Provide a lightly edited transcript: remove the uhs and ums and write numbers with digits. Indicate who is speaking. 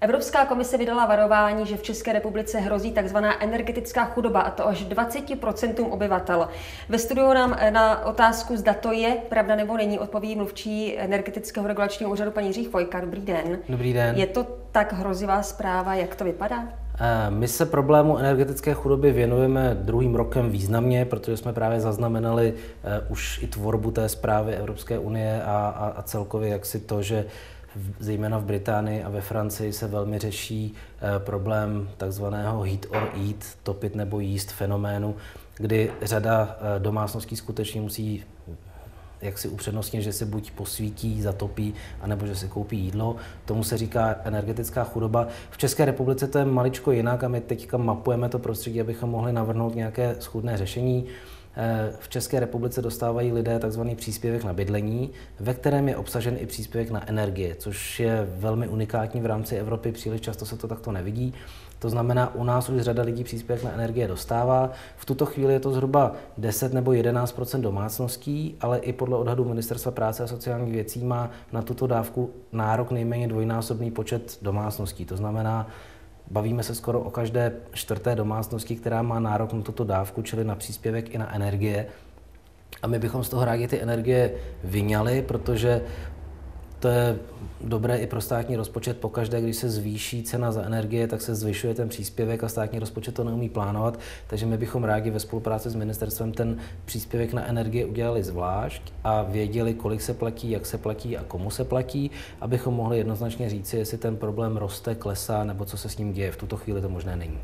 Speaker 1: Evropská komise vydala varování, že v České republice hrozí takzvaná energetická chudoba, a to až 20% obyvatel. Ve studiu nám na otázku, zda to je pravda nebo není, odpoví mluvčí Energetického regulačního úřadu paní Jiří Chvojka. Dobrý den.
Speaker 2: Dobrý den.
Speaker 1: Je to tak hrozivá zpráva, jak to vypadá?
Speaker 2: My se problému energetické chudoby věnujeme druhým rokem významně, protože jsme právě zaznamenali už i tvorbu té zprávy Evropské unie a celkově jaksi to, že zejména v Británii a ve Francii se velmi řeší problém takzvaného heat or eat, topit nebo jíst fenoménu, kdy řada domácností skutečně musí jak si upřednostně, že si buď posvítí, zatopí, anebo že si koupí jídlo. Tomu se říká energetická chudoba. V České republice to je maličko jinak a my teďka mapujeme to prostředí, abychom mohli navrhnout nějaké schůdné řešení. V České republice dostávají lidé takzvaný příspěvek na bydlení, ve kterém je obsažen i příspěvek na energie, což je velmi unikátní v rámci Evropy, příliš často se to takto nevidí. To znamená, u nás už řada lidí příspěvek na energie dostává. V tuto chvíli je to zhruba 10 nebo 11% domácností, ale i podle odhadu Ministerstva práce a sociálních věcí má na tuto dávku nárok nejméně dvojnásobný počet domácností. To znamená, bavíme se skoro o každé čtvrté domácnosti, která má nárok na tuto dávku, čili na příspěvek i na energie. A my bychom z toho rádi ty energie vyňali, protože to je dobré i pro státní rozpočet. Pokaždé, když se zvýší cena za energie, tak se zvyšuje ten příspěvek a státní rozpočet to neumí plánovat. Takže my bychom rádi ve spolupráci s ministerstvem ten příspěvek na energie udělali zvlášť a věděli, kolik se platí, jak se platí a komu se platí, abychom mohli jednoznačně říci, jestli ten problém roste, klesá nebo co se s ním děje. V tuto chvíli to možné není.